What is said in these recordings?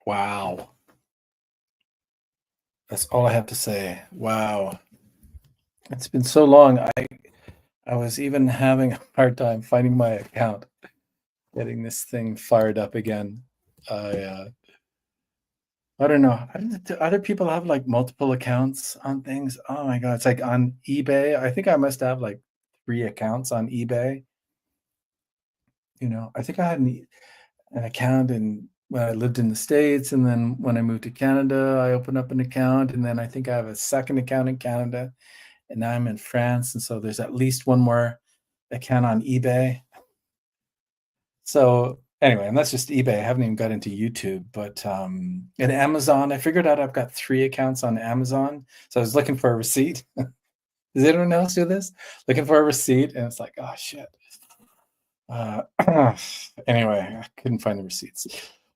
Wow. That's all I have to say. Wow. It's been so long. I was even having a hard time finding my account, getting this thing fired up again. I don't know. Do other people have like multiple accounts on things? Oh my God. It's like on eBay. I think I must have like 3 accounts on eBay. I think I had an account when I lived in the States, and then when I moved to Canada, I opened up an account, and then I think I have a second account in Canada, and now I'm in France, and so there's at least one more account on eBay. So anyway, and that's just eBay. I haven't even got into YouTube, but and Amazon, I figured out I've got 3 accounts on Amazon. So I was looking for a receipt. Does anyone else do this? Looking for a receipt, and it's like, oh shit. Uh, anyway, I couldn't find the receipts.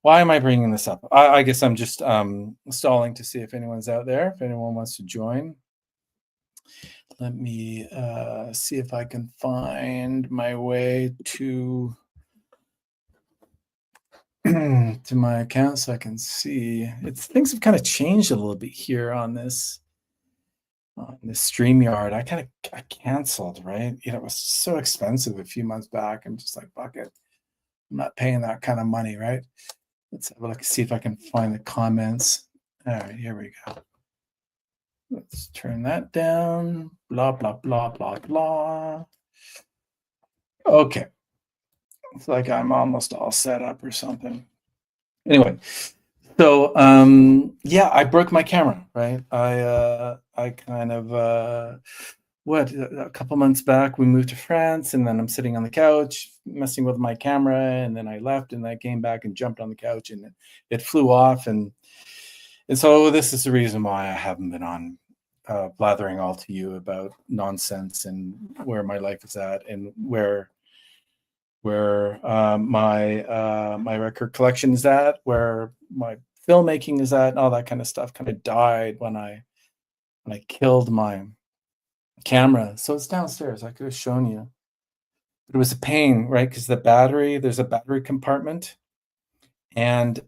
Why am I bringing this up? I guess I'm just stalling to see if anyone's out there, if anyone wants to join. Let me see if I can find my way to to my account so I can see. Things have kind of changed a little bit here on this StreamYard. I canceled, right? It was so expensive a few months back. I'm just like, fuck it. I'm not paying that kind of money, right? Let's have a look, see if I can find the comments. All right, here we go. Let's turn that down. Blah, blah, blah, blah, blah. Okay. It's like I'm almost all set up or something. Anyway, so yeah, I broke my camera, right? I kind of a couple months back we moved to France, and then I'm sitting on the couch messing with my camera, and then I left, and I came back and jumped on the couch, and it flew off, and so this is the reason why I haven't been on blathering all to you about nonsense and where my life is at, and where my record collection is at, where my filmmaking is at, and all that kind of stuff kind of died when I killed my camera. So it's downstairs. I could have shown you. But it was a pain, right? Because there's a battery compartment, and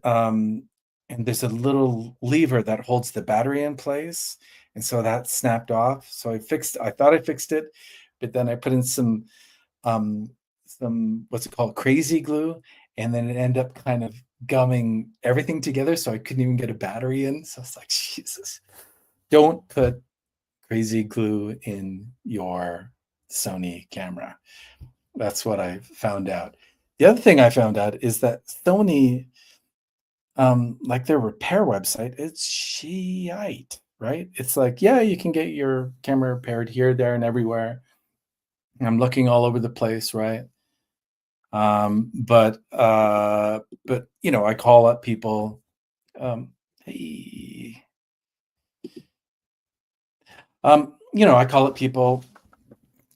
there's a little lever that holds the battery in place, and so that snapped off. So I thought I fixed it, but then I put in some what's it called, crazy glue, and then it ended up kind of gumming everything together, so I couldn't even get a battery in. So it's like, Jesus, don't put crazy glue in your Sony camera. That's what I found out. The other thing I found out is that Sony, like their repair website, it's shite, right? It's like, yeah, you can get your camera repaired here, there, and everywhere. I'm looking all over the place, right? But I call up people. Hey, I call up people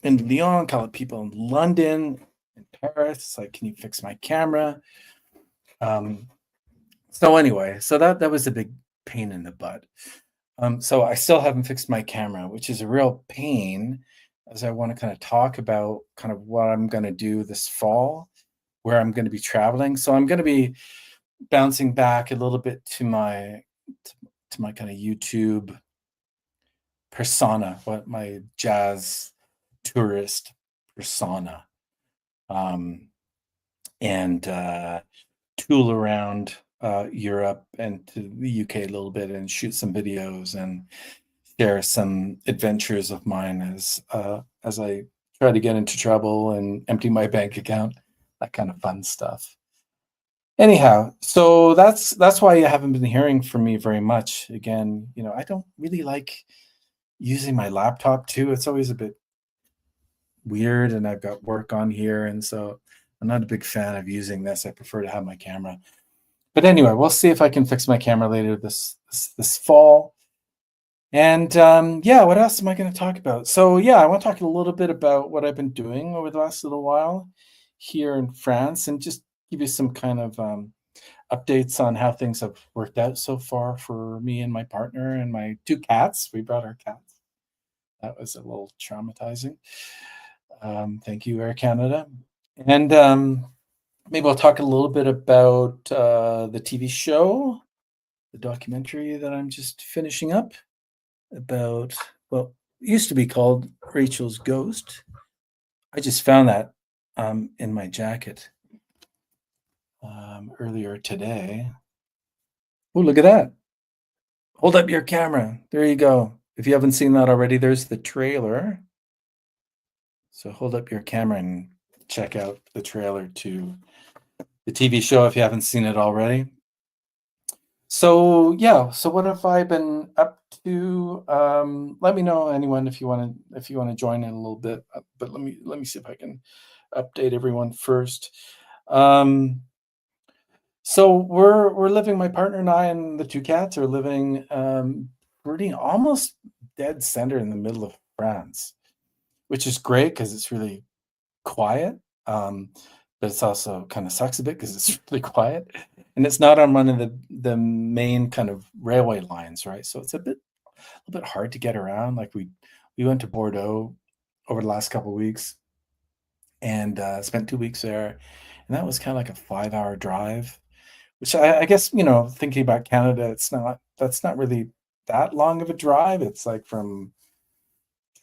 in Lyon, call up people in London, in Paris. It's like, can you fix my camera? So anyway, so that was a big pain in the butt. So I still haven't fixed my camera, which is a real pain, as I want to kind of talk about kind of what I'm going to do this fall, where I'm going to be traveling. So I'm going to be bouncing back a little bit to my kind of YouTube persona, what my jazz tourist persona, and tool around Europe and to the UK a little bit, and shoot some videos and share some adventures of mine as I try to get into trouble and empty my bank account, that kind of fun stuff. Anyhow, so that's why you haven't been hearing from me very much. Again, I don't really like using my laptop too. It's always a bit weird, and I've got work on here, and so I'm not a big fan of using this. I prefer to have my camera. But anyway, we'll see if I can fix my camera later this fall. And yeah, what else am I going to talk about? So yeah, I want to talk a little bit about what I've been doing over the last little while here in France, and just give you some kind of updates on how things have worked out so far for me and my partner and my 2 cats. We brought our cats. That was a little traumatizing. Thank you, Air Canada. And maybe I'll talk a little bit about the TV show the documentary that I'm just finishing up about, well, it used to be called Rachel's Ghost. I just found that in my jacket earlier today. Oh, look at that. Hold up your camera. There you go. If you haven't seen that already, there's the trailer. So hold up your camera and check out the trailer to the TV show if you haven't seen it already. So yeah, so what have I been up to? Let me know, anyone, if you want to join in a little bit. But let me see if I can update everyone first. So we're living. My partner and I and the two cats are living pretty almost dead center in the middle of France, which is great because it's really quiet. But it's also kind of sucks a bit because it's really quiet, and it's not on one of the main kind of railway lines, right? So it's a little bit hard to get around. Like we went to Bordeaux over the last couple of weeks and spent 2 weeks there, and that was kind of like a 5-hour drive, which I guess, thinking about Canada, that's not really that long of a drive. It's like from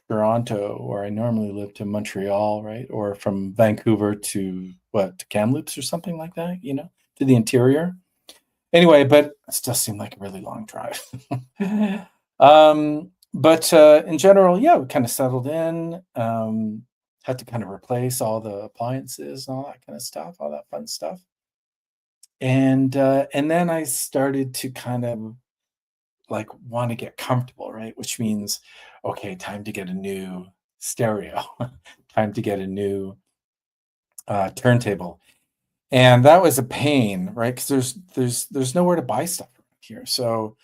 Toronto, where I normally live, to Montreal, right? Or from Vancouver to Kamloops or something like that, to the interior. Anyway, but it still seemed like a really long drive. But in general, yeah, we kind of settled in. Had to kind of replace all the appliances and all that kind of stuff, all that fun stuff. And then I started to kind of like want to get comfortable, right? Which means, okay, time to get a new stereo, time to get a new turntable, and that was a pain, right? Because there's nowhere to buy stuff around here, so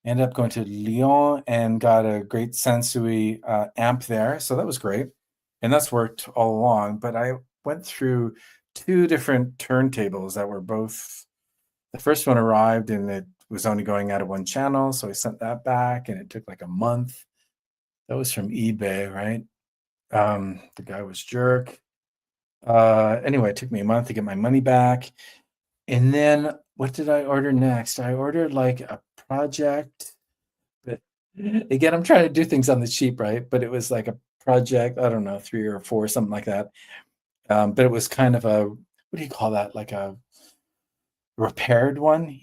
I ended up going to Lyon and got a great Sansui amp there, so that was great, and that's worked all along. But I went through two different turntables that were both. The first one arrived and it was only going out of one channel, so I sent that back, and it took like a month. That was from eBay, right? The guy was jerk. Anyway, it took me a month to get my money back. And then what did I order next? I ordered like a project, but again, I'm trying to do things on the cheap, right? But it was like a project, I don't know, 3 or 4, something like that. But it was kind of a, what do you call that? Like a repaired one,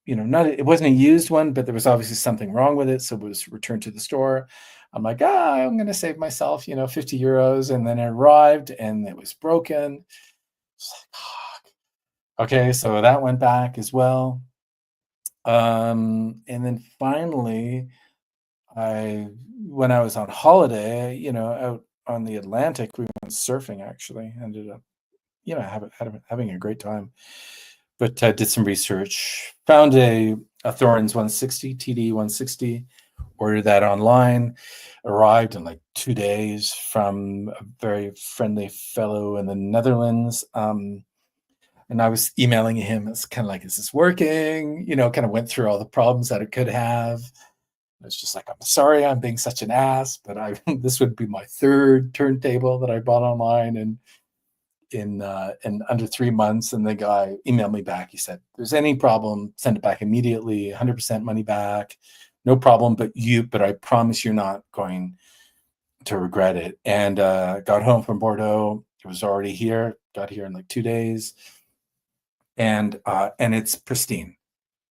not, it wasn't a used one, but there was obviously something wrong with it, so it was returned to the store. I'm like, I'm going to save myself, 50 euros, and then it arrived and it was broken. It's like, okay, so that went back as well. And then finally, when I was on holiday, out on the Atlantic, we went surfing. Actually, ended up, having a great time. But did some research, found a Thorns 160, TD 160, ordered that online, arrived in like 2 days from a very friendly fellow in the Netherlands. And I was emailing him. It's kind of like, is this working? Kind of went through all the problems that it could have. It's just like, I'm sorry, I'm being such an ass, but this would be my third turntable that I bought online, and in under 3 months. And the guy emailed me back. He said, "If there's any problem, send it back immediately. 100% money back, no problem. But I promise you're not going to regret it." And got home from Bordeaux. It was already here. Got here in like 2 days, and it's pristine.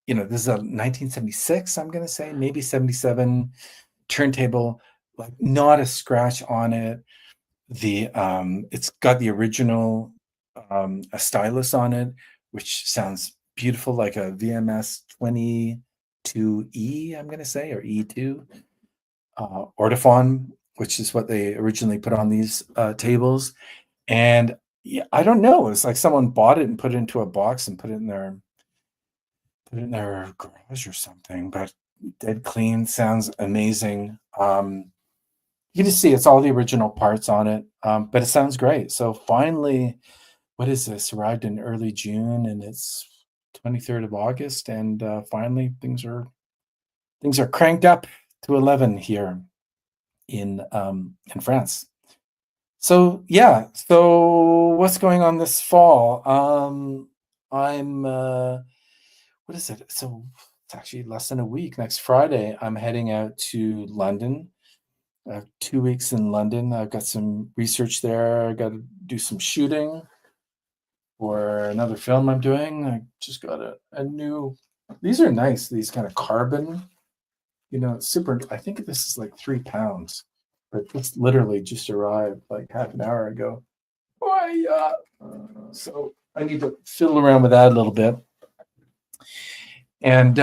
This is a 1976. I'm gonna say maybe 77 turntable, like not a scratch on it. It's got the original a stylus on it, which sounds beautiful, like a VMS 22E, I'm gonna say, or E2 Ortophon, which is what they originally put on these tables. And yeah, I don't know, it's like someone bought it and put it into a box and put it in their garage or something. But dead clean, sounds amazing. You can just see it's all the original parts on it, but it sounds great. So finally, what is this? Arrived in early June, and it's 23rd of August, and finally things are cranked up to 11 here in France. So yeah, so what's going on this fall? I'm what is it? So it's actually less than a week. Next Friday, I'm heading out to London. 2 weeks in London. I've got some research there. I got to do some shooting for another film I'm doing. I just got a new. These are nice. These kind of carbon. It's super. I think this is like 3 pounds, but this literally just arrived like half an hour ago. Oh yeah. So I need to fiddle around with that a little bit, and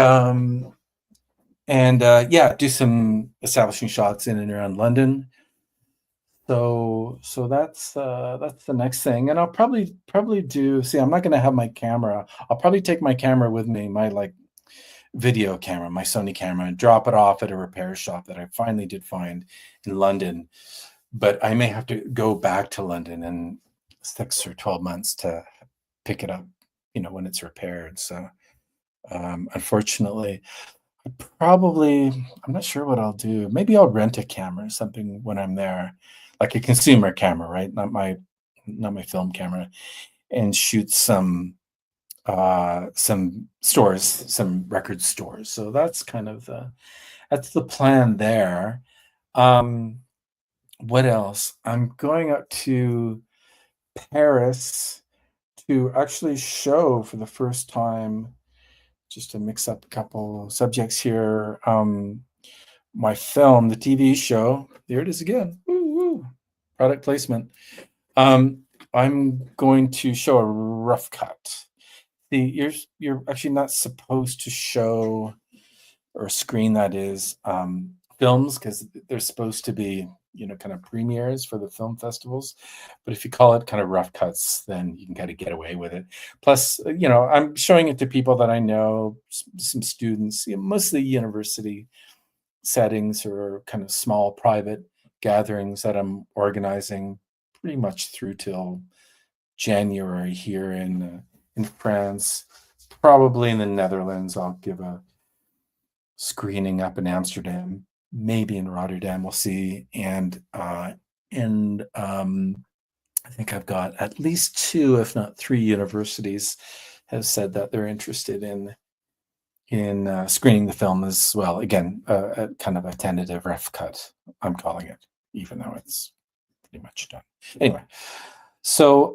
yeah, do some establishing shots in and around London. So that's the next thing, and I'll probably do. See, I'm not going to have my camera. I'll probably take my camera with me, my like video camera, my Sony camera, and drop it off at a repair shop that I finally did find in London. But I may have to go back to London in 6 or 12 months to pick it up, when it's repaired. So unfortunately, I'm not sure what I'll do. Maybe I'll rent a camera or something when I'm there, like a consumer camera, right? Not my film camera, and shoot some stores, some record stores. So that's kind of that's the plan there. Um, what else? I'm going up to Paris to actually show for the first time, just to mix up a couple subjects here. My film, the TV show. There it is again. Woo, woo. Product placement. I'm going to show a rough cut. You're actually not supposed to show or screen, that is, films, because they're supposed to be, kind of premieres for the film festivals. But if you call it kind of rough cuts, then you can kind of get away with it. Plus, I'm showing it to people that I know, some students, mostly university settings or kind of small private gatherings that I'm organizing pretty much through till January here in France. Probably in the Netherlands, I'll give a screening up in Amsterdam, maybe in Rotterdam. We'll see. And I think I've got at least 2, if not 3, universities have said that they're interested in screening the film as well. Again, a kind of a tentative rough cut, I'm calling it, even though it's pretty much done. Anyway, so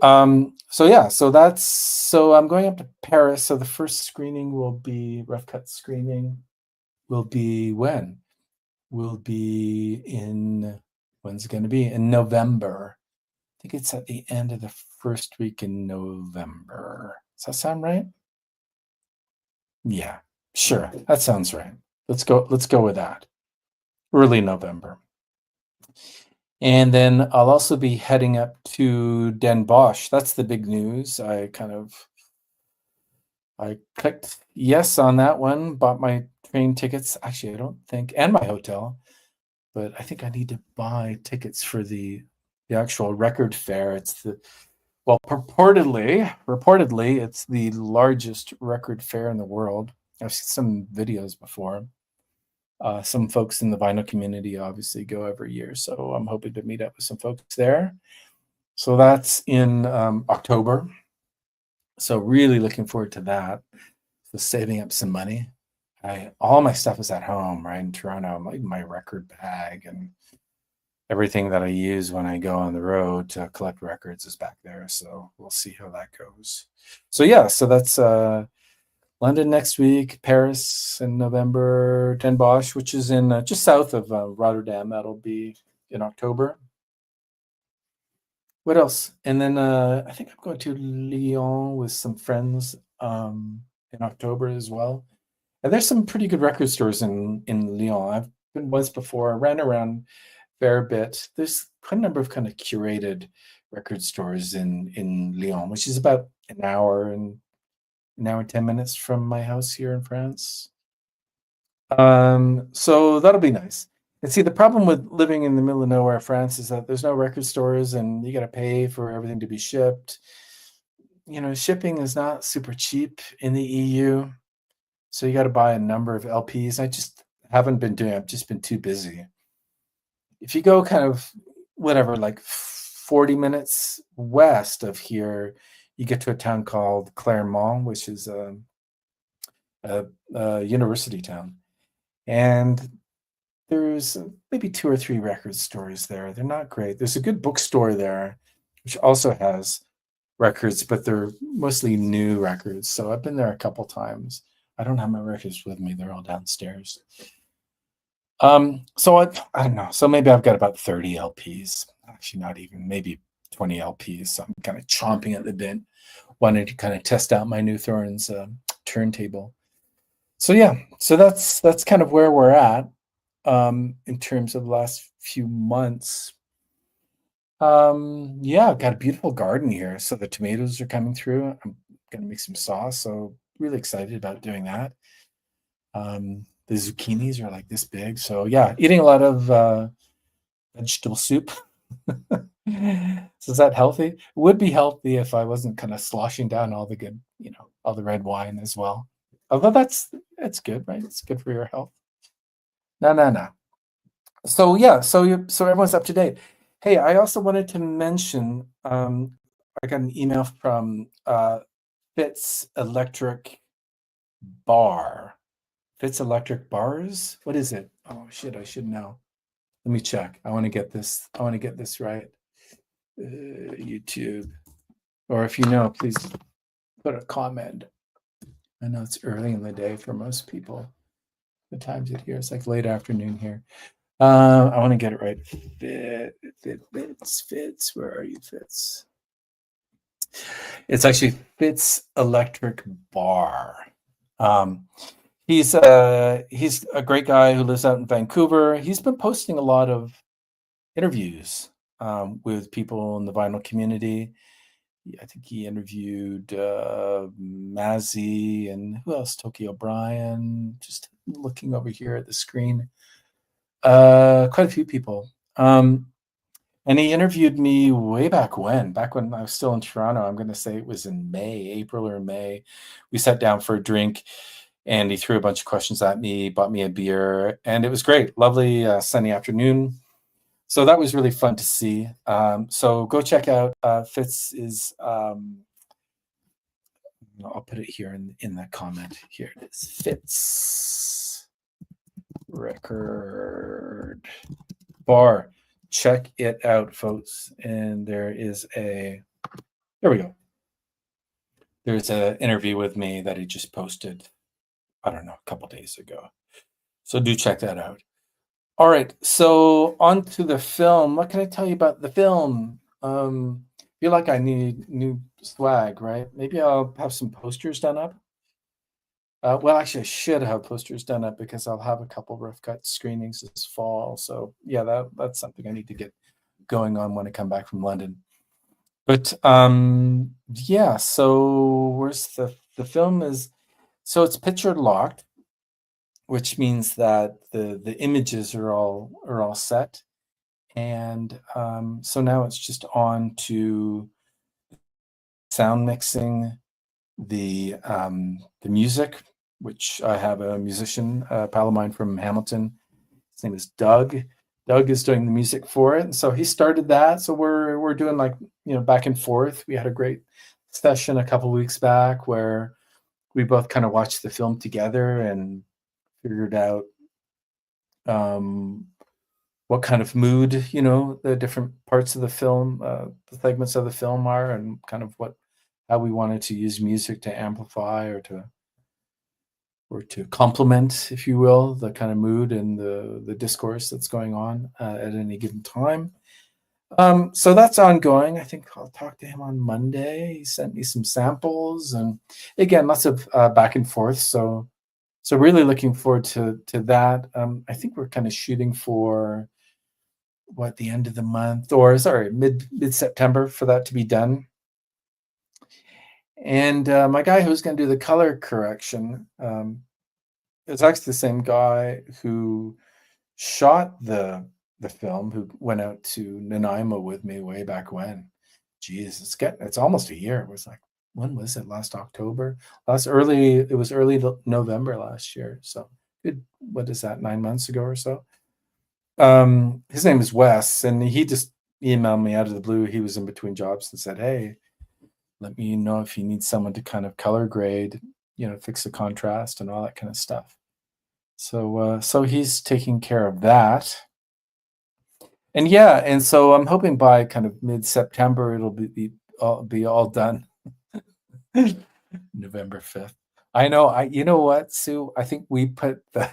yeah, so I'm going up to Paris. So the first screening will be rough cut screening. Will be when? Will be in when's it going to be? In November. I think it's at the end of the first week in November. Does that sound right? Yeah, sure. That sounds right. Let's go with that. Early November. And then I'll also be heading up to Den Bosch. That's the big news. I clicked yes on that one, bought my train tickets. Actually, I don't think, and my hotel, but I think I need to buy tickets for the actual record fair. Reportedly, it's the largest record fair in the world. I've seen some videos before. Some folks in the vinyl community obviously go every year, so I'm hoping to meet up with some folks there. So that's in October. So really looking forward to that. So saving up some money. All my stuff is at home, right in Toronto. Like my record bag and everything that I use when I go on the road to collect records is back there. So we'll see how that goes. So yeah, so that's London next week, Paris in November, Den Bosch, which is in just south of Rotterdam. That'll be in October. What else? And then I think I'm going to Lyon with some friends in October as well. And there's some pretty good record stores in Lyon. I've been once before. I ran around a fair bit. There's quite a number of kind of curated record stores in Lyon, which is about an hour and 10 minutes from my house here in France. So that'll be nice. And see, the problem with living in the middle of nowhere, France, is that there's no record stores and you got to pay for everything to be shipped. Shipping is not super cheap in the EU. So you got to buy a number of LPs. I just haven't been doing it. I've just been too busy. If you go kind of whatever, like 40 minutes west of here, you get to a town called Clermont, which is a a university town, and there's maybe 2 or 3 record stores there. They're not great. There's a good bookstore there, which also has records, but they're mostly new records. So I've been there a couple times. I don't have my records with me. They're all downstairs. So I don't know. So maybe I've got about 30 LPs. Actually, not even, maybe 20 LPs. So I'm kind of chomping at the bit, wanting to kind of test out my new Thorns turntable. So yeah, so that's kind of where we're at in terms of the last few months. Yeah, I've got a beautiful garden here. So the tomatoes are coming through. I'm gonna make some sauce. So really excited about doing that. The zucchinis are like this big. So yeah, eating a lot of vegetable soup. So is that healthy? It would be healthy if I wasn't kind of sloshing down all the good, all the red wine as well. Although that's good, right? It's good for your health. No, no, no. So yeah, so everyone's up to date. Hey, I also wanted to mention, I got an email from Fitz Electric Bar. Fitz Electric Bars? What is it? Oh shit, I should know. Let me check. I want to get this right. YouTube. Or if you know, please put a comment. I know it's early in the day for most people. What time is it here? It's like late afternoon here. I want to get it right. Fitz. Where are you, Fitz? It's actually Fitz Electric Bar. He's a great guy who lives out in Vancouver. He's been posting a lot of interviews with people in the vinyl community. I think he interviewed Mazzy and who else? Tokyo O'Brien. Just looking over here at the screen. Quite a few people. And he interviewed me way back when I was still in Toronto. I'm going to say it was in April or May. We sat down for a drink and he threw a bunch of questions at me, bought me a beer, and it was great. Lovely sunny afternoon. So that was really fun to see. So go check out Fitz is, I'll put it here in the comment. Here it is. Fitz Record Bar. Check it out, folks. And there we go. There's an interview with me that he just posted, I don't know, a couple days ago. So do check that out. All right, so on to the film. What can I tell you about the film? Feel like I need new swag, right? Maybe I'll have some posters done up. Well, actually, I should have posters done up because I'll have a couple rough cut screenings this fall. So yeah, that's something I need to get going on when I come back from London. But yeah, so where's the film is, so it's picture locked, which means that the images are all set. And so now it's just on to sound mixing, the music, which I have a musician, a pal of mine from Hamilton. His name is Doug. Doug is doing the music for it, and so he started that. So we're doing like back and forth. We had a great session a couple weeks back where we both kind of watched the film together and figured out what kind of mood the different parts of the film, the segments of the film are, and kind of how we wanted to use music to amplify or to complement, if you will, the kind of mood and the discourse that's going on at any given time. So that's ongoing. I think I'll talk to him on Monday. He sent me some samples, and again, lots of back and forth. So really looking forward to that. I think we're kind of shooting for the end of the month, or sorry, mid-September for that to be done. And my guy who's going to do the color correction is actually the same guy who shot the film, who went out to Nanaimo with me way back when. Jeez, it's almost a year. It was like, when was it? Last October? It was early November last year. So good. What is that? 9 months ago or so. His name is Wes, and he just emailed me out of the blue. He was in between jobs and said, "Hey, let me know if you need someone to kind of color grade fix the contrast and all that kind of stuff. So he's taking care of that. And yeah, and so I'm hoping by kind of mid-September it'll be all done. November 5th. I know. You know what, Sue? I think we put the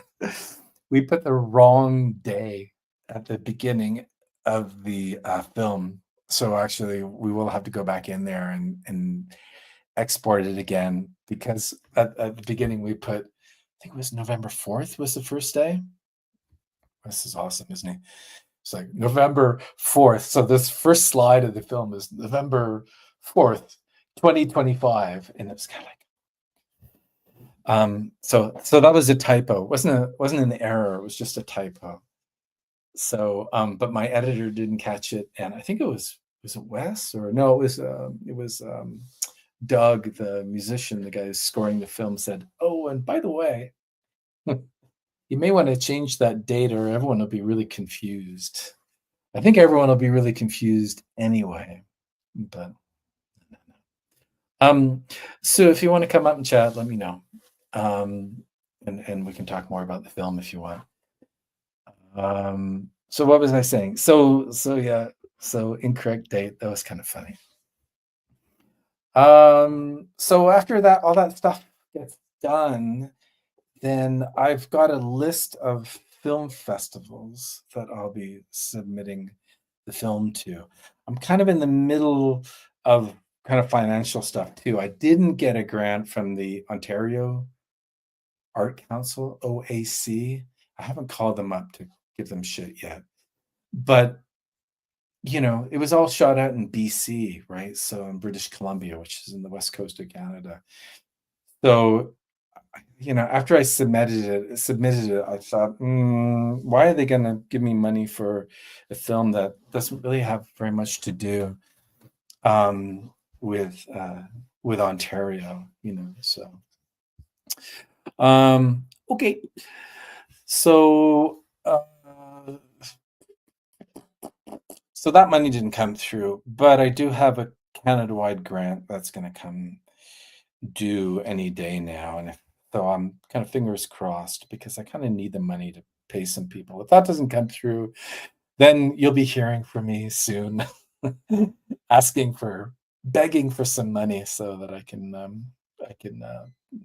we put the wrong day at the beginning of the film. So actually, we will have to go back in there and export it again, because at the beginning we put, I think it was November 4th was the first day. This is awesome, isn't it? It's like November 4th. So this first slide of the film is November 4th, 2025, and it's kind of like, so that was a typo. Wasn't an error, it was just a typo. So but my editor didn't catch it, and I think it it Wes, or no, it was Doug, the musician, the guy who's scoring the film, said, "Oh, and by the way, you may want to change that date or everyone will be really confused." I think everyone will be really confused anyway. But so if you want to come up and chat, let me know. And we can talk more about the film if you want. So what was I saying? So yeah, so incorrect date. That was kind of funny. So after that, all that stuff gets done, then I've got a list of film festivals that I'll be submitting the film to. I'm kind of in the middle of kind of financial stuff too. I didn't get a grant from the Ontario Art Council, OAC. I haven't called them up to give them shit yet. But it was all shot out in BC, right? So in British Columbia, which is in the west coast of Canada. So after I submitted it, I thought, why are they going to give me money for a film that doesn't really have very much to do with Ontario, So, okay, so so that money didn't come through, but I do have a Canada-wide grant that's going to come due any day now, and so I'm kind of fingers crossed, because I kind of need the money to pay some people. If that doesn't come through, then you'll be hearing from me soon, begging for some money so that I can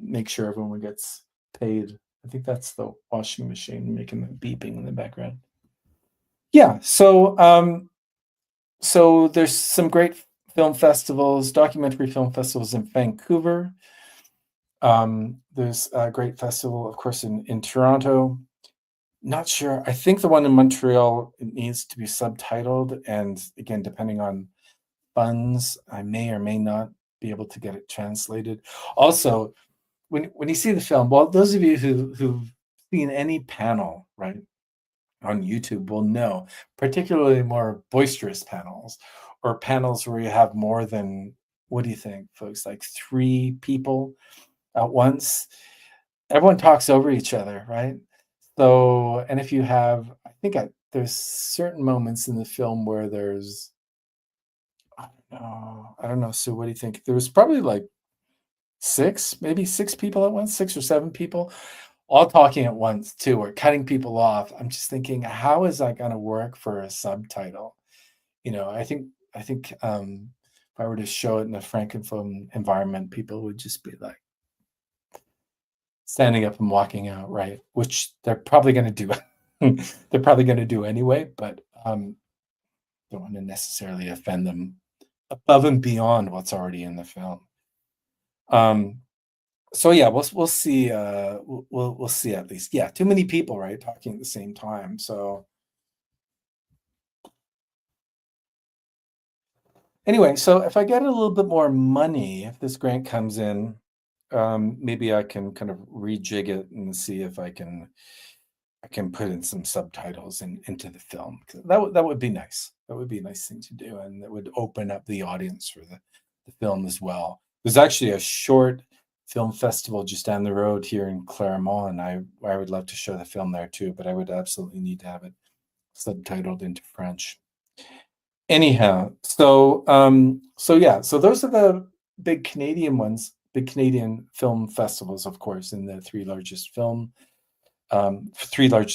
make sure everyone gets paid. I think that's the washing machine making the beeping in the background. Yeah, so there's some great film festivals, documentary film festivals in Vancouver. There's a great festival, of course, in Toronto. Not sure. I think the one in Montreal, it needs to be subtitled, and again, depending on funds, I may or may not be able to get it translated. Also, when you see the film, well, those of you who've seen any panel, right, on YouTube will know, particularly more boisterous panels, or panels where you have more than, what do you think, folks, like 3 people at once. Everyone talks over each other, right? So, and if you have, there's certain moments in the film where there's, I don't know, Sue, what do you think? There was probably like maybe 6 people at once, 6 or 7 people, all talking at once too, or cutting people off. I'm just thinking, how is that going to work for a subtitle? I think if I were to show it in a francophone environment, people would just be like standing up and walking out, right? Which they're probably going to do. They're probably going to do anyway, but don't want to necessarily offend them above and beyond what's already in the film. So yeah, we'll see. We'll see, at least. Yeah, too many people, right, talking at the same time. So anyway, so if I get a little bit more money, if this grant comes in, maybe I can kind of rejig it and see if I can put in some subtitles into the film. That would be nice. That would be a nice thing to do, and that would open up the audience for the film as well. There's actually a short film festival just down the road here in Claremont, and I would love to show the film there too, but I would absolutely need to have it subtitled into French. Anyhow, so yeah, so those are the big Canadian ones. big Canadian film festivals, of course, in the three large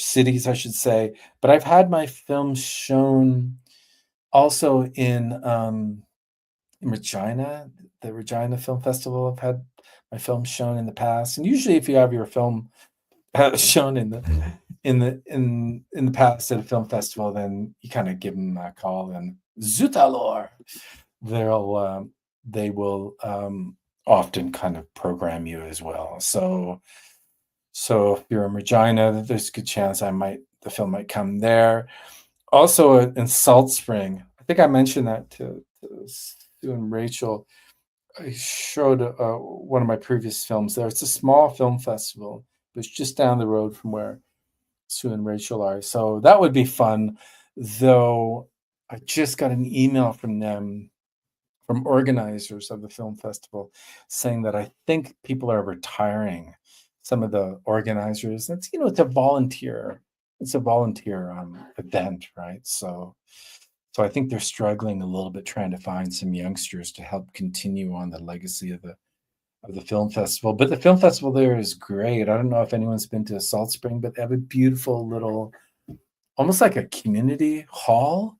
cities, I should say. But I've had my film shown also in Regina, the Regina Film Festival. I've had my film shown in the past, and usually, if you have your film shown in the past at a film festival, then you kind of give them a call, and zut alors, they'll they will often kind of program you as well. So if you're in Regina, there's a good chance the film might come there. Also in Salt Spring, I think I mentioned that to Sue and Rachel. I showed one of my previous films there. It's a small film festival, but it's just down the road from where Sue and Rachel are. So that would be fun. Though I just got an email from them, from organizers of the film festival, saying that I think people are retiring. Some of the organizers. It's a volunteer. It's a volunteer event, right? So I think they're struggling a little bit trying to find some youngsters to help continue on the legacy of the film festival. But the film festival there is great. I don't know if anyone's been to Salt Spring, but they have a beautiful little, almost like a community hall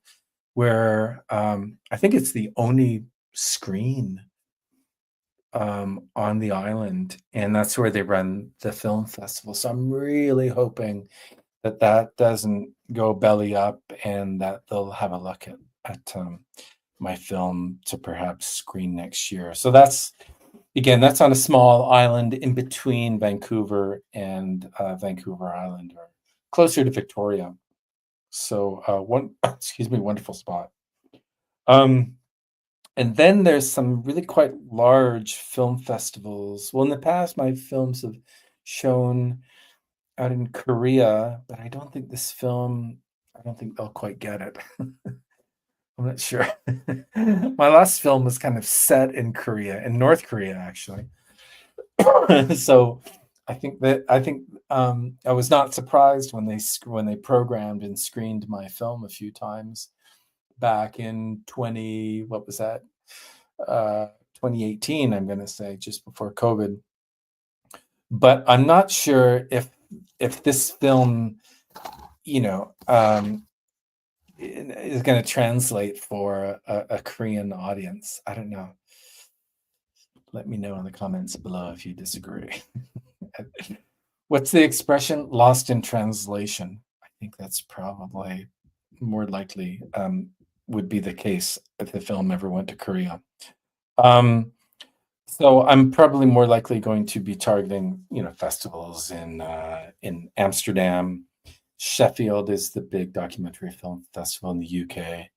where I think it's the only screen on the island, and that's where they run the film festival. So I'm really hoping that doesn't go belly up, and that they'll have a look at my film to perhaps screen next year. So that's on a small island in between Vancouver and Vancouver Island, or closer to Victoria. So wonderful spot. And then there's some really quite large film festivals. Well, in the past, my films have shown out in Korea, but I don't think they'll quite get it. I'm not sure. My last film was kind of set in North Korea, actually. So I was not surprised when they programmed and screened my film a few times back in 2018, I'm going to say, just before COVID. But I'm not sure if this film, is going to translate for a Korean audience. I don't know. Let me know in the comments below if you disagree. What's the expression? Lost in translation. I think that's probably more likely would be the case if the film ever went to Korea. So I'm probably more likely going to be targeting, festivals in Amsterdam. Sheffield is the big documentary film festival in the UK.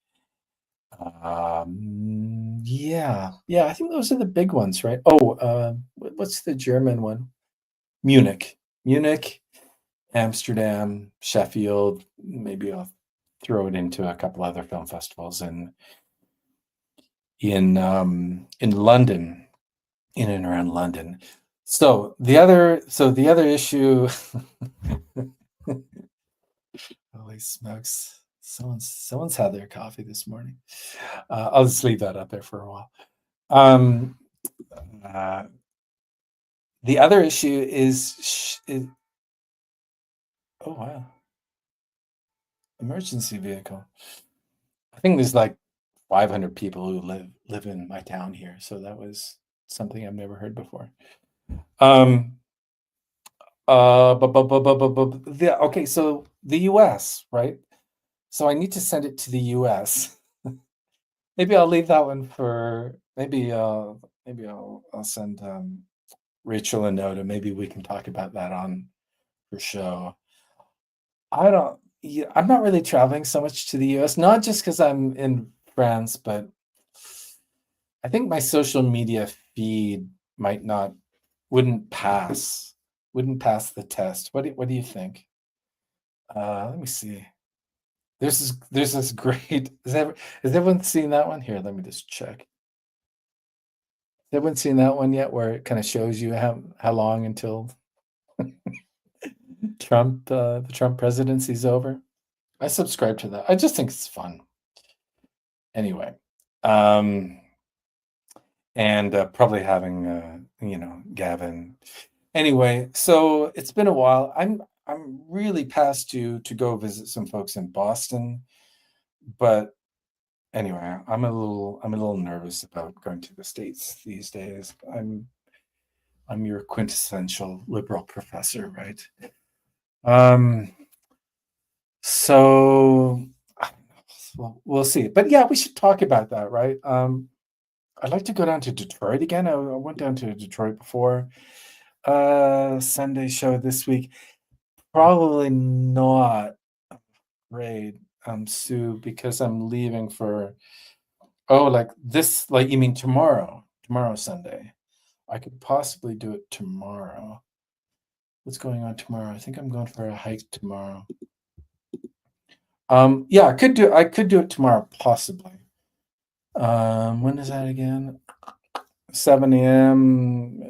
Yeah, I think those are the big ones, right? Oh, what's the German one? Munich, Amsterdam, Sheffield. Maybe I'll throw it into a couple other film festivals in London, in and around London. So the other issue. Holy smokes! Someone's had their coffee this morning. I'll just leave that up there for a while. The other issue is oh wow, emergency vehicle. I think there's like 500 people who live in my town here, so that was something I've never heard before. Okay, so the US, right? So I need to send it to the US. Maybe I'll leave that one for maybe I'll send Rachel a note, and maybe we can talk about that on her show. I'm not really traveling so much to the US, not just because I'm in France, but I think my social media feed wouldn't pass the test. What do you think? Let me see. There's this great. Has everyone seen that one? Here, let me just check. Has everyone seen that one yet, where it kind of shows you how long until the Trump presidency's over? I subscribe to that. I just think it's fun. Anyway, and probably having Gavin. Anyway, so it's been a while. I'm really past due to go visit some folks in Boston, but anyway, I'm a little nervous about going to the States these days. I'm your quintessential liberal professor, right? Um, so I don't know. We'll see. But yeah, we should talk about that, right? I'd like to go down to Detroit again. I went down to Detroit before. Sunday show this week. Probably not great, Sue, because I'm leaving for like this, like you mean tomorrow? Tomorrow Sunday. I could possibly do it tomorrow. What's going on tomorrow? I think I'm going for a hike tomorrow. Yeah, I could do it tomorrow, possibly. When is that again? 7 a.m.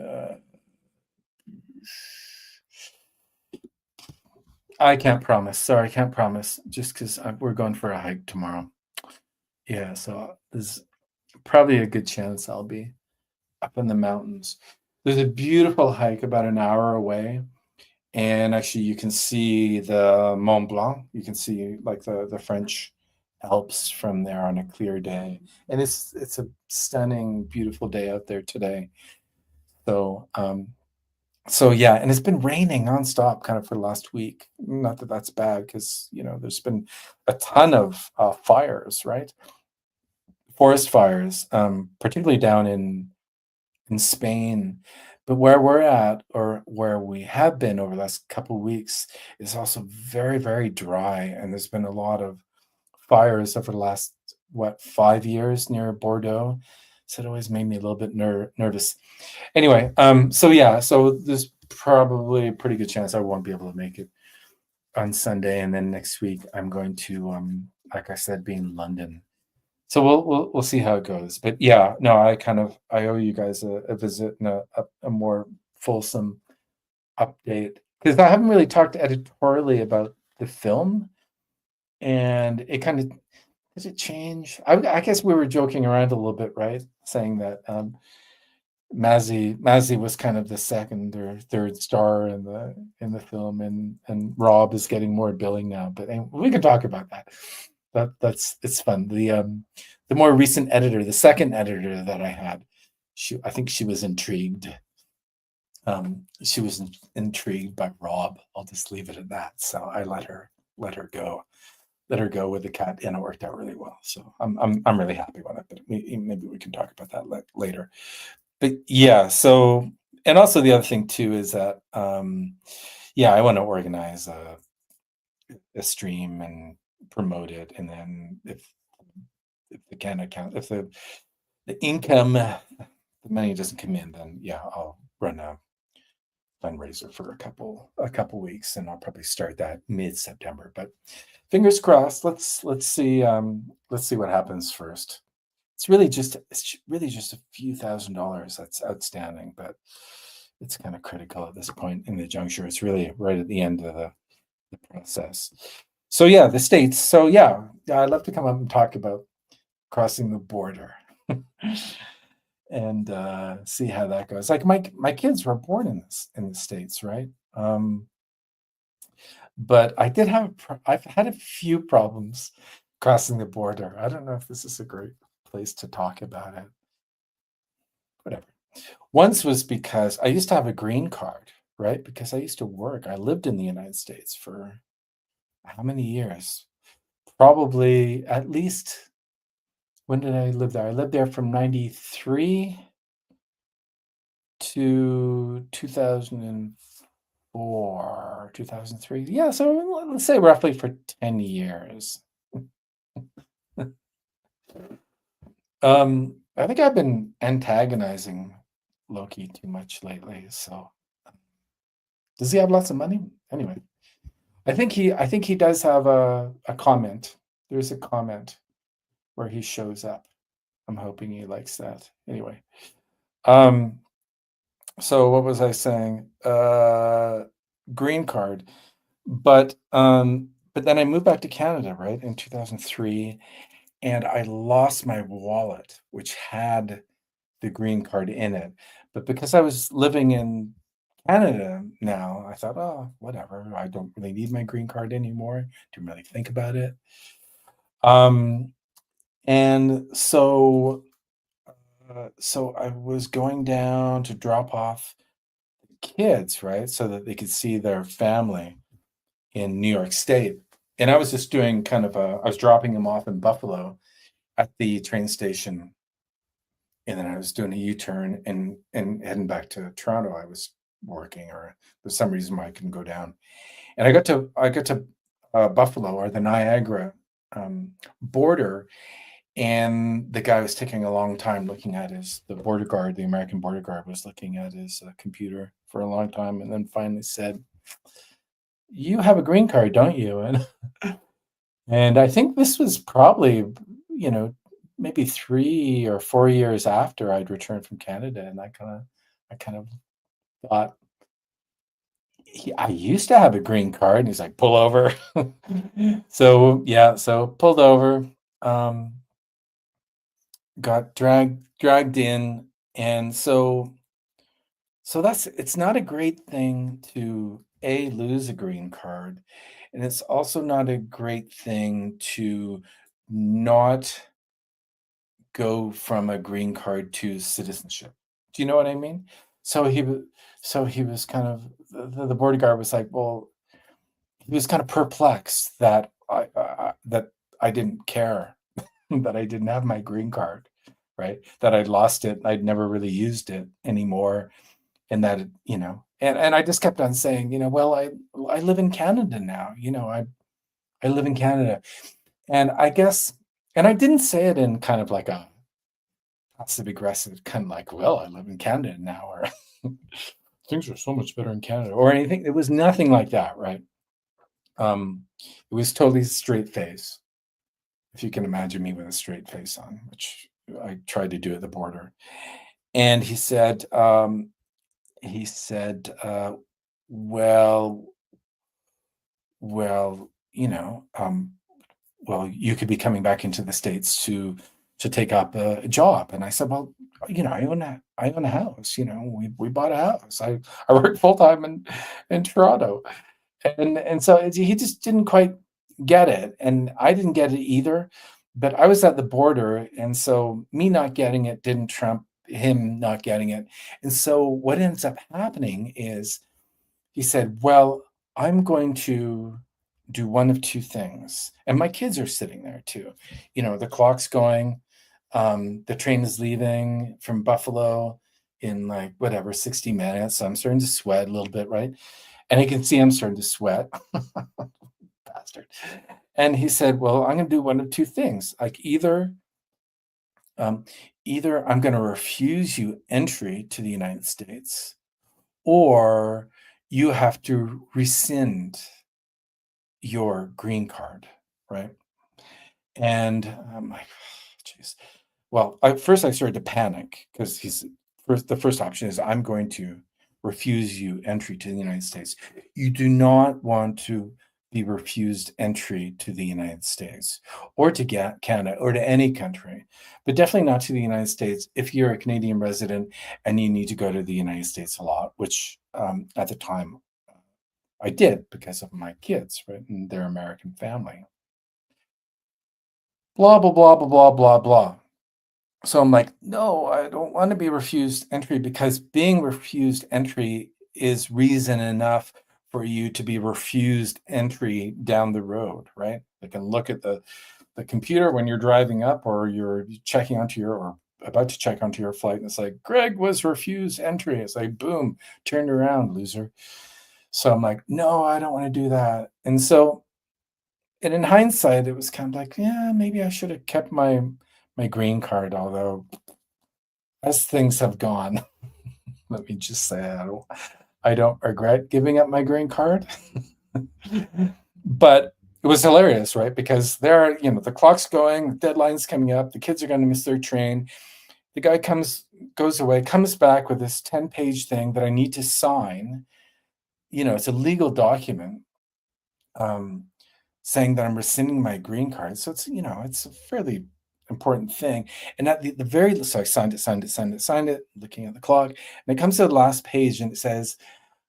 I can't promise. Sorry, I can't promise. Just because we're going for a hike tomorrow. Yeah, so there's probably a good chance I'll be up in the mountains. There's a beautiful hike about an hour away, and actually you can see the Mont Blanc. You can see like the French Alps from there on a clear day, and it's a stunning, beautiful day out there today. So so yeah, and it's been raining nonstop kind of for the last week. Not that that's bad because there's been a ton of fires, right? Forest fires, particularly down in Spain. But where we're at, or where we have been over the last couple of weeks, is also very, very dry, and there's been a lot of fires over the last, what, 5 years near Bordeaux. So it always made me a little bit nervous. Anyway, so yeah, so there's probably a pretty good chance I won't be able to make it on Sunday, and then next week I'm going to, like I said, be in London. So we'll see how it goes. But yeah, no, I owe you guys a visit and a more fulsome update, because I haven't really talked editorially about the film, and it kind of, does it change? I guess we were joking around a little bit, right? Saying that Mazzy was kind of the second or third star in the film, and Rob is getting more billing now. But anyway, we can talk about that. That's it's fun. The more recent editor, the second editor that I had, I think she was intrigued. She was intrigued by Rob. I'll just leave it at that. So I let her go. Let her go with the cat, and it worked out really well. So I'm really happy with it. But maybe we can talk about that later. But yeah, so, and also the other thing too is that yeah, I want to organize a stream and promote it, and then if the can account if the income, the money doesn't come in, then yeah, I'll run a fundraiser for a couple weeks, and I'll probably start that mid-September. But fingers crossed. Let's see what happens first. It's really just a few $1,000s that's outstanding, but it's kind of critical at this point in the juncture. It's really right at the end of the process. So yeah, the States. So yeah, I'd love to come up and talk about crossing the border and see how that goes. Like my kids were born in the States, right? But I've had a few problems crossing the border. I don't know if this is a great place to talk about it. Whatever. Once was because I used to have a green card, right? Because I used to work. I lived in the United States for how many years? Probably at least, when did I live there? I lived there from 93 to 2004, 2003. Yeah, so let's say roughly for 10 years. I think I've been antagonizing Loki too much lately. So does he have lots of money? Anyway, I think he does have a comment. There's a comment where he shows up. I'm hoping he likes that. Anyway, um, so what was I saying? Green card, but then I moved back to Canada, right, in 2003, and I lost my wallet, which had the green card in it. But because I was living in Canada now, I thought, oh, whatever. I don't really need my green card anymore. Didn't really think about it. Um, and so I was going down to drop off kids, right, so that they could see their family in New York State. And I was just doing kind of I was dropping them off in Buffalo at the train station, and then I was doing a U-turn and heading back to Toronto. I was working, or there's some reason why I couldn't go down. And I got to Buffalo, or the Niagara border, and the guy was taking a long time looking at the border guard, the American border guard was looking at his computer for a long time, and then finally said, "You have a green card, don't you?" And I think this was probably, you know, maybe 3 or 4 years after I'd returned from Canada, and I kind of thought, I used to have a green card." And he's like, "Pull over." So, yeah, so pulled over, um, got dragged in, and so that's it's not a great thing to lose a green card, and it's also not a great thing to not go from a green card to citizenship. Do you know what I mean? So he was kind of, the border guard was like, well, he was kind of perplexed that I didn't care that I didn't have my green card, right? That I'd lost it, I'd never really used it anymore, and that and I just kept on saying, well, I live in Canada now, I live in Canada, and I guess, and I didn't say it in kind of like a passive aggressive kind of like, well, I live in Canada now, or things are so much better in Canada, or anything. It was nothing like that, right? It was totally straight face, if you can imagine me with a straight face on, which I tried to do at the border. And he said, well, well, well, you could be coming back into the States to take up a job. And I said, well, I own a house. We bought a house. I work full time in Toronto, and so he just didn't quite get it, and I didn't get it either. But I was at the border, and so me not getting it didn't trump him not getting it. And so what ends up happening is he said, "Well, I'm going to do one of two things." And my kids are sitting there too. The clock's going. The train is leaving from Buffalo in like whatever 60 minutes. So I'm starting to sweat a little bit, right? And I can see I'm starting to sweat. Bastard. And he said, "Well, I'm going to do one of two things. Like um, either I'm going to refuse you entry to the United States, or you have to rescind your green card, right?" And I'm like, "Jeez." Well, first I started to panic because the first option is, I'm going to refuse you entry to the United States. You do not want to be refused entry to the United States, or to get Canada, or to any country, but definitely not to the United States if you're a Canadian resident and you need to go to the United States a lot, which at the time I did because of my kids, right, and their American family. Blah, blah, blah, blah, blah, blah, blah. So I'm like, no, I don't want to be refused entry, because being refused entry is reason enough for you to be refused entry down the road, right? They can look at the computer when you're driving up, or you're checking onto or about to check onto your flight, and it's like, Greg was refused entry. It's like, boom, turned around, loser. So I'm like, no, I don't want to do that. And in hindsight, it was kind of like, yeah, maybe I should have kept my green card. Although, as things have gone, let me just say, I don't regret giving up my green card. But it was hilarious, right? Because the clock's going, the deadline's coming up, the kids are going to miss their train. The guy goes away, comes back with this 10-page thing that I need to sign. It's a legal document, um, saying that I'm rescinding my green card. So it's a fairly important thing. And at the very so I signed it, looking at the clock, and it comes to the last page and it says,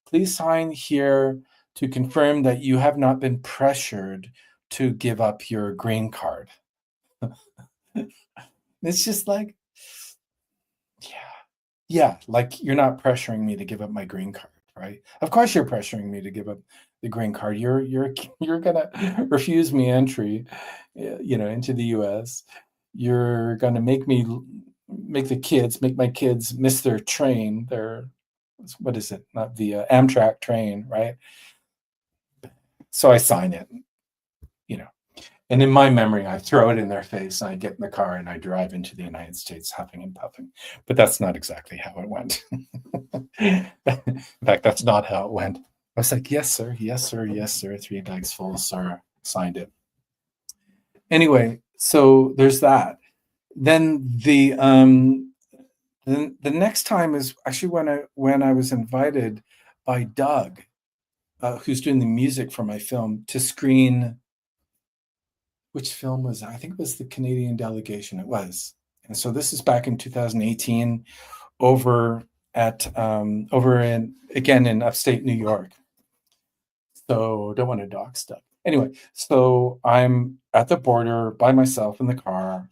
please sign here to confirm that you have not been pressured to give up your green card. It's just like, yeah. Yeah, like, you're not pressuring me to give up my green card, right? Of course you're pressuring me to give up the green card. You're gonna refuse me entry, into the US. You're gonna make my kids miss their train, their what is it? Not the, Amtrak train, right? So I sign it, you know. And in my memory, I throw it in their face, and I get in the car, and I drive into the United States huffing and puffing. But that's not exactly how it went. In fact, that's not how it went. I was like, yes, sir. Yes, sir. Yes, sir. 3 bags full, sir. Signed it. Anyway, so there's that. Then the next time is actually when I was invited by Doug, who's doing the music for my film, to screen. Which film was that? I think it was the Canadian delegation. It was. And so this is back in 2018 over in upstate New York. So don't want to dock stuff. Anyway, so I'm at the border by myself in the car.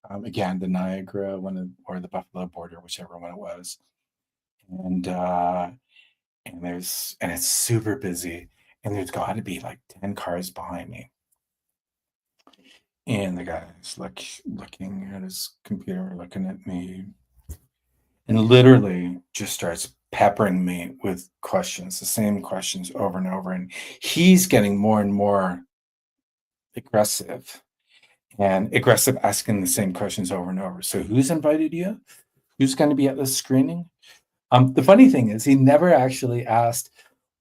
Again, the Niagara one or the Buffalo border, whichever one it was. And it's super busy. And there's got to be like 10 cars behind me. And the guy's like looking at his computer, looking at me, and literally just starts peppering me with questions, the same questions over and over. And he's getting more and more aggressive asking the same questions over and over. So who's invited you? Who's going to be at this screening? The funny thing is he never actually asked,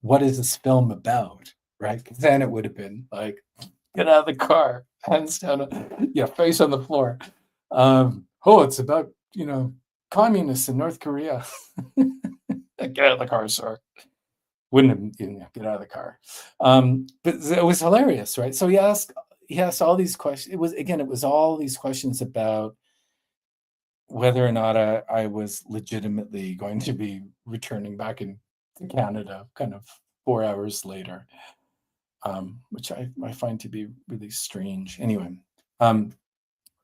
what is this film about? Right? Because then it would have been like, get out of the car, hands down, face on the floor. It's about, communists in North Korea. Get out of the car, sir. Wouldn't have, get out of the car. But it was hilarious, right? So he asked all these questions. It was all these questions about whether or not I was legitimately going to be returning back in Canada kind of 4 hours later. Which I find to be really strange. Anyway,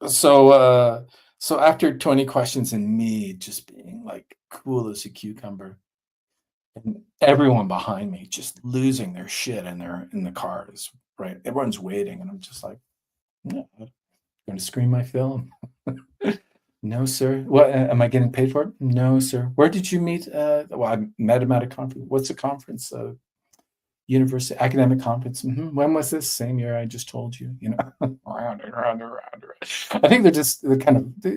so after 20 questions and me just being like cool as a cucumber, and everyone behind me just losing their shit in the cars, right? Everyone's waiting, and I'm just like, no, I'm going to screen my film. No, sir. What am I getting paid for it? No, sir. Where did you meet? Well, I met him at a conference. What's a conference? University academic conference. When was this? Same year I just told you. Round and round and round. I think he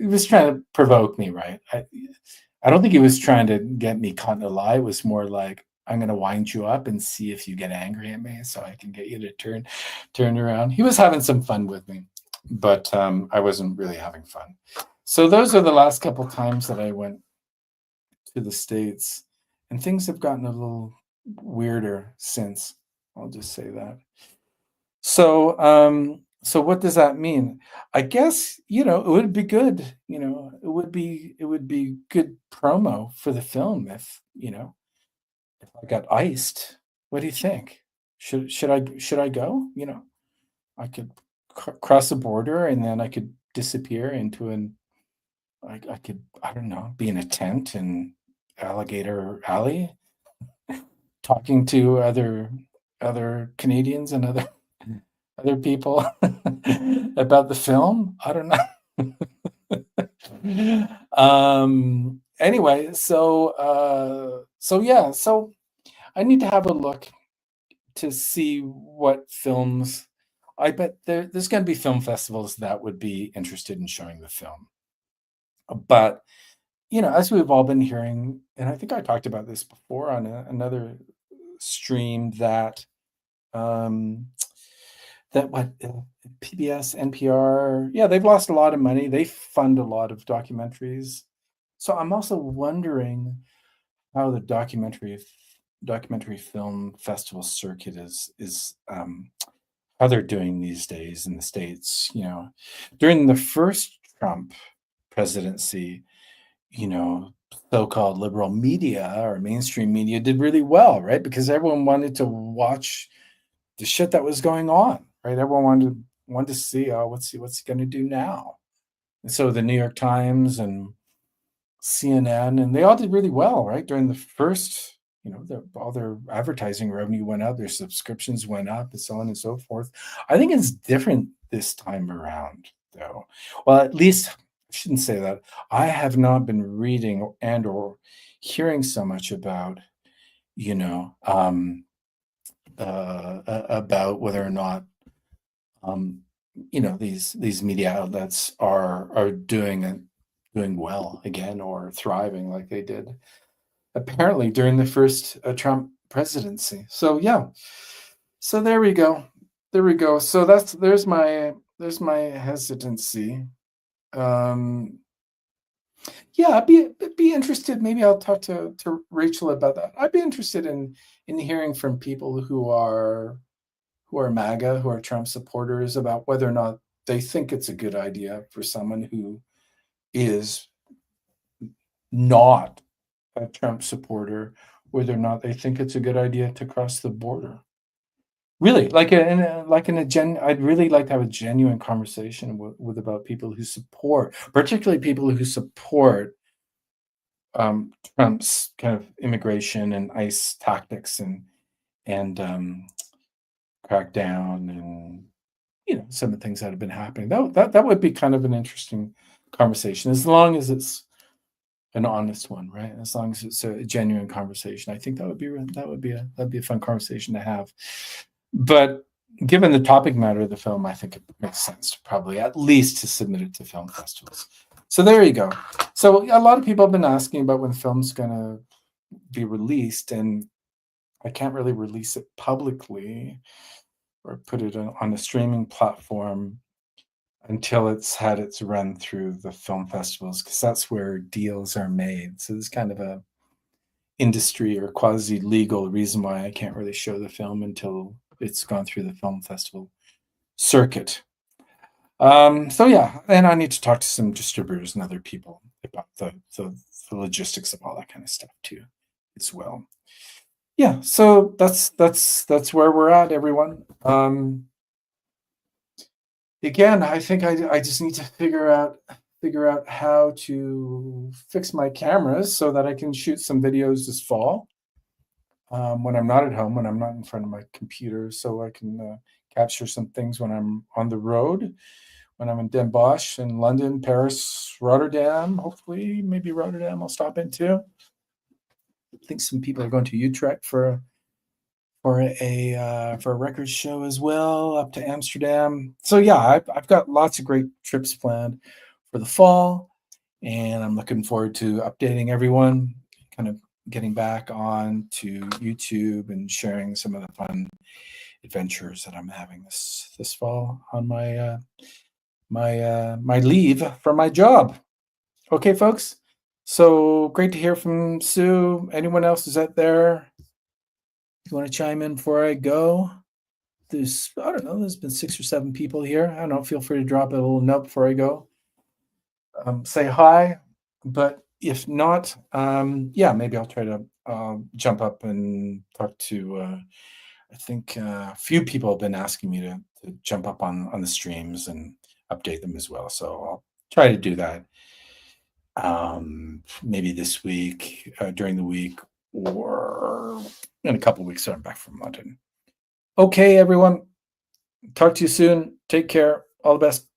was trying to provoke me, right? I don't think he was trying to get me caught in a lie. It was more like, I'm going to wind you up and see if you get angry at me, so I can get you to turn around. He was having some fun with me, but I wasn't really having fun. So those are the last couple times that I went to the States, and things have gotten a little weirder since. I'll just say that. So what does that mean? I guess, it would be good, it would be good promo for the film if I got iced. What do you think? Should I go? I could cross the border, and then I could disappear into I could, I don't know, be in a tent in Alligator Alley, talking to other Canadians and other people about the film. I don't know. Anyway, so I need to have a look to see what films. I bet there's going to be film festivals that would be interested in showing the film. But as we've all been hearing, and I think I talked about this before on another stream, that PBS, NPR, they've lost a lot of money. They fund a lot of documentaries. So I'm also wondering how the documentary film festival circuit is how they're doing these days in the States. During the first Trump presidency, so-called liberal media or mainstream media did really well, right? Because everyone wanted to watch the shit that was going on, right? Everyone wanted to see, oh, what's he going to do now? And so the New York Times and CNN, and they all did really well, right? During the first, all their advertising revenue went up, their subscriptions went up, and so on and so forth. I think it's different this time around, though. Well, at least I shouldn't say that. I have not been reading and or hearing so much about, you know, about whether or not, um, these media outlets are doing well again or thriving like they did apparently during the first Trump presidency. So yeah, so there we go, So there's my hesitancy. Um, yeah, I'd be interested. Maybe I'll talk to Rachel about that. I'd be interested in hearing from people who are MAGA, who are Trump supporters, about whether or not they think it's a good idea for someone who is not a Trump supporter, whether or not they think it's a good idea to cross the border. Really, I'd really like to have a genuine conversation with about people who support, particularly people who support Trump's kind of immigration and ICE tactics and crackdown and some of the things that have been happening. That would be kind of an interesting conversation, as long as it's an honest one, right? As long as it's a genuine conversation, I think that'd be a fun conversation to have. But given the topic matter of the film, I think it makes sense to probably at least to submit it to film festivals. So there you go. So a lot of people have been asking about when the film's gonna be released, and I can't really release it publicly or put it on a streaming platform until it's had its run through the film festivals, because that's where deals are made. So there's kind of a industry or quasi legal reason why I can't really show the film until it's gone through the film festival circuit. So yeah, and I need to talk to some distributors and other people about the logistics of all that kind of stuff too, as well. Yeah, so that's where we're at, everyone. Again, I think I just need to figure out how to fix my cameras so that I can shoot some videos this fall, when I'm not at home, when I'm not in front of my computer, so I can capture some things when I'm on the road, when I'm in Den Bosch, in London, Paris, Rotterdam. Hopefully, maybe Rotterdam I'll stop into. I think some people are going to Utrecht for a record show as well, up to Amsterdam. So yeah, I've got lots of great trips planned for the fall, and I'm looking forward to updating everyone, kind of getting back on to YouTube and sharing some of the fun adventures that I'm having this fall on my leave from my job. Okay, folks. So great to hear from Sue. Anyone else is out there? You want to chime in before I go? I don't know, there's been 6 or 7 people here. I don't know, feel free to drop a little note before I go. Say hi, but if not, yeah, maybe I'll try to jump up and talk to, I think a few people have been asking me to jump up on the streams and update them as well. So I'll try to do that maybe this week, during the week, or in a couple of weeks when I'm back from London. Okay, everyone. Talk to you soon. Take care. All the best.